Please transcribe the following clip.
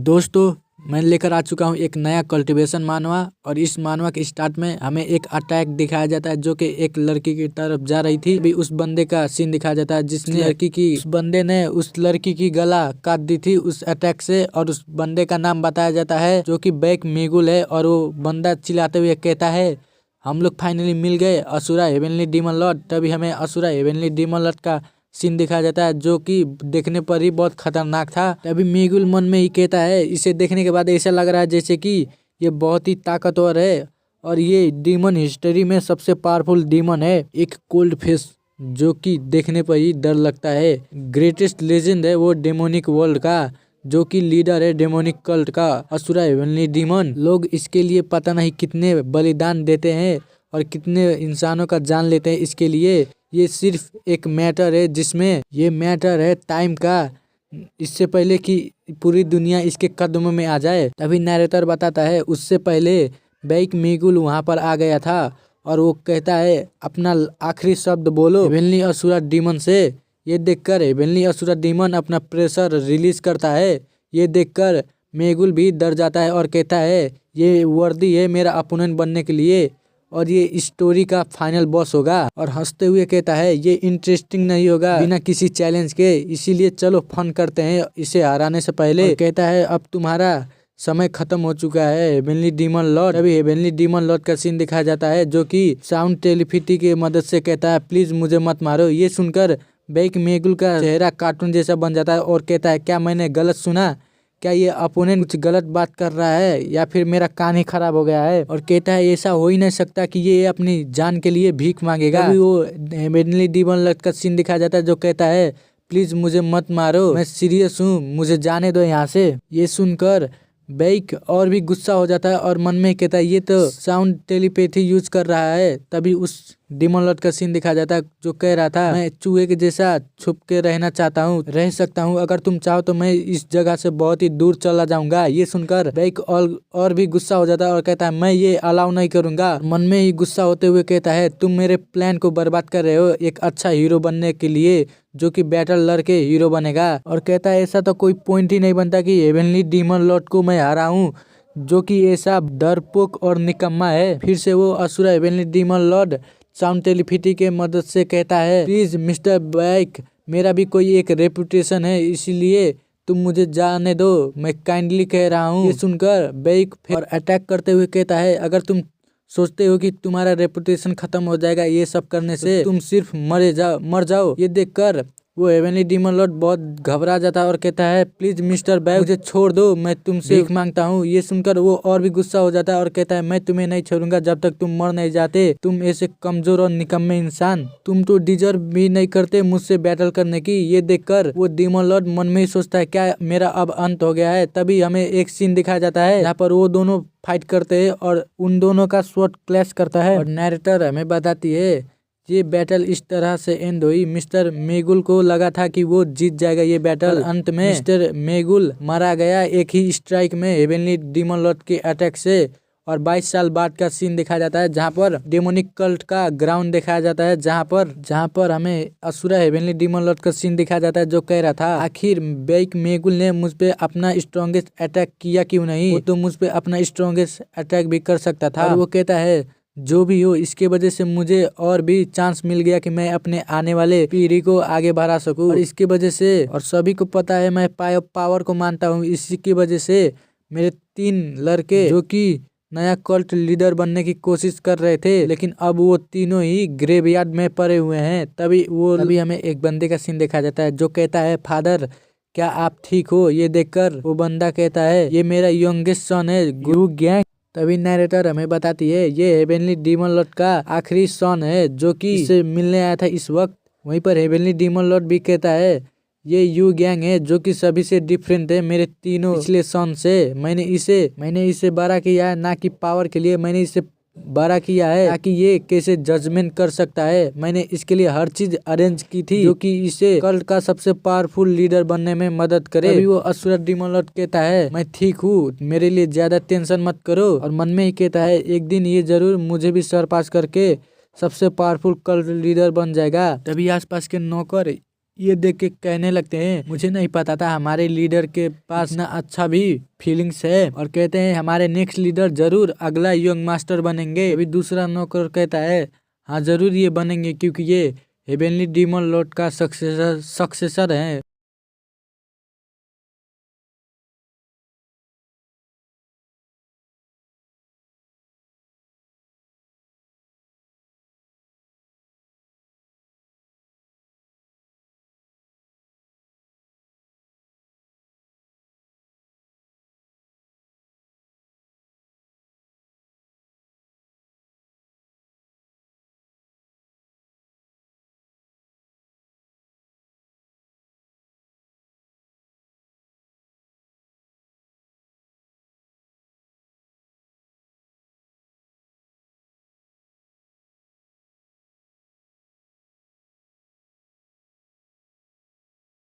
दोस्तों मैं लेकर आ चुका हूँ एक नया कल्टीवेशन मानवा। और इस मानवा के स्टार्ट में हमें एक अटैक दिखाया जाता है जो कि एक लड़की की तरफ जा रही थी। अभी उस बंदे का सीन दिखाया जाता है जिसने उस बंदे ने उस लड़की की गला काट दी थी उस अटैक से। और उस बंदे का नाम बताया जाता है जो कि बैक मेगुल है। और वो बंदा चिल्लाते हुए कहता है हम लोग फाइनली मिल गए असुरा हेवनली डीमन लॉर्ड। तभी हमें असुरा हेवनली डीमन लॉर्ड का सीन दिखाया जाता है जो कि देखने पर ही बहुत खतरनाक था। तभी मेगुल मन में ही कहता है, इसे देखने के बाद ऐसा लग रहा है जैसे कि ये बहुत ही ताकतवर है और ये डीमन हिस्ट्री में सबसे पावरफुल डीमन है। एक कोल्ड फेस जो कि देखने पर ही डर लगता है। ग्रेटेस्ट लेजेंड है वो डेमोनिक वर्ल्ड का जो कि लीडर है डेमोनिक कल्ट का असुरा हेवनली डीमन। लोग इसके लिए पता नहीं कितने बलिदान देते हैं और कितने इंसानों का जान लेते हैं इसके लिए। ये सिर्फ एक मैटर है जिसमें ये मैटर है टाइम का, इससे पहले कि पूरी दुनिया इसके कदमों में आ जाए। तभी नैरेटर बताता है उससे पहले बैक मेगुल वहां पर आ गया था और वो कहता है अपना आखिरी शब्द बोलो हेवनली असुरा डीमन से। ये देखकर हेवनली असुरा डीमन अपना प्रेशर रिलीज करता है। ये देखकर मेगुल भी डर जाता है और कहता है ये वर्दी है मेरा अपोनेंट बनने के लिए और ये स्टोरी का फाइनल बॉस होगा। और हंसते हुए कहता है ये इंटरेस्टिंग नहीं होगा बिना किसी चैलेंज के, इसीलिए चलो फन करते हैं इसे हराने से पहले। और कहता है अब तुम्हारा समय खत्म हो चुका है हेवनली डीमन लॉर्ड। अभी हेवनली डीमन लॉर्ड का सीन दिखाया जाता है जो कि साउंड टेलीपैथी की मदद से कहता है प्लीज मुझे मत मारो। ये सुनकर बैक मेगुल का चेहरा कार्टून जैसा बन जाता है और कहता है क्या मैंने गलत सुना, क्या ये अपोनेंट कुछ गलत बात कर रहा है या फिर मेरा कान ही खराब हो गया है। और कहता है ऐसा हो ही नहीं सकता कि ये अपनी जान के लिए भीख मांगेगा। अभी वो हेवनली डीमन लॉर्ड का सीन दिखाया जाता है जो कहता है प्लीज मुझे मत मारो, मैं सीरियस हूँ, मुझे जाने दो यहाँ से। ये सुनकर बैक और भी गुस्सा हो जाता है और मन में कहता है ये तो साउंड टेलीपैथी यूज कर रहा है। तभी उस डीमन लॉर्ड का सीन दिखाया जाता है जो कह रहा था मैं चूहे के जैसा छुप के रहना चाहता हूँ, रह सकता हूँ, अगर तुम चाहो तो मैं इस जगह से बहुत ही दूर चला जाऊंगा। ये सुनकर बैक और भी गुस्सा हो जाता है और कहता है मैं ये अलाउ नहीं करूंगा। मन में ही गुस्सा होते हुए कहता है तुम मेरे प्लान को बर्बाद कर रहे हो एक अच्छा हीरो बनने के लिए जो कि बैटल लड़के हीरो बनेगा। और कहता है ऐसा तो कोई पॉइंट ही नहीं बनता कि हेवनली डीमन लॉर्ड को मैं हराऊं जो कि ऐसा डरपोक और निकम्मा है। फिर से वो असुरा heavenly demon lord sound telepathy के मदद से कहता है प्लीज मिस्टर बैक मेरा भी कोई एक रेपुटेशन है इसीलिए तुम मुझे जाने दो, मैं काइंडली कह रहा हूँ। ये सुनकर बैक फिर अटैक करते हुए कहता है अगर तुम सोचते हो कि तुम्हारा रेपुटेशन खत्म हो जाएगा ये सब करने से, तुम सिर्फ मर जाओ। ये देखकर वो हेवनली डीमन लॉर्ड बहुत घबरा जाता है और कहता है प्लीज मिस्टर बैक मुझे छोड़ दो, मैं तुमसे भीख मांगता हूँ। ये सुनकर वो और भी गुस्सा हो जाता है और कहता है मैं तुम्हें नहीं छोड़ूंगा जब तक तुम मर नहीं जाते, तुम ऐसे कमजोर और निकम्मे इंसान, तुम तो डिजर्व भी नहीं करते मुझसे बैटल करने की। ये देखकर वो डीमन लॉर्ड मन में ही सोचता है क्या मेरा अब अंत हो गया है। तभी हमें एक सीन दिखाया जाता है जहाँ पर वो दोनों फाइट करते हैं और उन दोनों का स्वॉर्ड क्लैश करता है। और नैरेटर हमें बताती है ये बैटल इस तरह से एंड हुई। मिस्टर मेगुल को लगा था कि वो जीत जाएगा ये बैटल, अंत में मिस्टर मेगुल मारा गया एक ही स्ट्राइक में हेवनली डीमन लॉर्ड के अटैक से। और 22 साल बाद का सीन दिखाया जाता है जहाँ पर डेमोनिक कल्ट का ग्राउंड दिखाया जाता है जहाँ पर हमें असुरा हेवनली डीमन लॉर्ड का सीन दिखाया जाता है जो कह रहा था आखिर बैक मेगुल ने मुझ पे अपना स्ट्रॉन्गेस्ट अटैक किया क्यों नहीं, वो तो मुझ पे अपना स्ट्रॉन्गेस्ट अटैक भी कर सकता था। और वो कहता है जो भी हो इसके वजह से मुझे और भी चांस मिल गया कि मैं अपने आने वाले पीढ़ी को आगे बढ़ा सकूं। और इसके वजह से और सभी को पता है मैं पावर को मानता हूं, इसी की वजह से मेरे 3 लड़के जो कि नया कल्ट लीडर बनने की कोशिश कर रहे थे लेकिन अब वो तीनों ही ग्रेवयार्ड में पड़े हुए हैं। तभी हमें एक बंदे का सीन देखा जाता है जो कहता है फादर क्या आप ठीक हो। ये देखकर वो बंदा कहता है ये मेरा यंगेस्ट सन है गुरु गैंग। तभी नैरेटर हमें बताती है ये हेवनली डीमन लॉर्ड का आखिरी सन है जो कि इससे मिलने आया था इस वक्त। वहीं पर हेवनली डीमन लॉर्ड भी कहता है ये यू गैंग है जो कि सभी से डिफरेंट है मेरे तीनों पिछले सन से। मैंने इसे बड़ा किया है ना कि पावर के लिए, मैंने इसे बड़ा किया है ताकि ये कैसे जजमेंट कर सकता है। मैंने इसके लिए हर चीज अरेंज की थी जो कि इसे कल्ट का सबसे पावरफुल लीडर बनने में मदद करे। अभी वो असुरा डीमन लॉर्ड कहता है मैं ठीक हूँ, मेरे लिए ज्यादा टेंशन मत करो। और मन में ही कहता है एक दिन ये जरूर मुझे भी सरपास करके सबसे पावरफुल कल्ट लीडर बन जाएगा। तभी आसपास के नौकर ये देख के कहने लगते हैं मुझे नहीं पता था हमारे लीडर के पास ना अच्छा भी फीलिंग्स है, और कहते हैं हमारे नेक्स्ट लीडर जरूर अगला यंग मास्टर बनेंगे। अभी दूसरा नौकर कहता है हाँ जरूर ये बनेंगे क्योंकि ये हेवनली डीमन लॉर्ड का सक्सेसर है।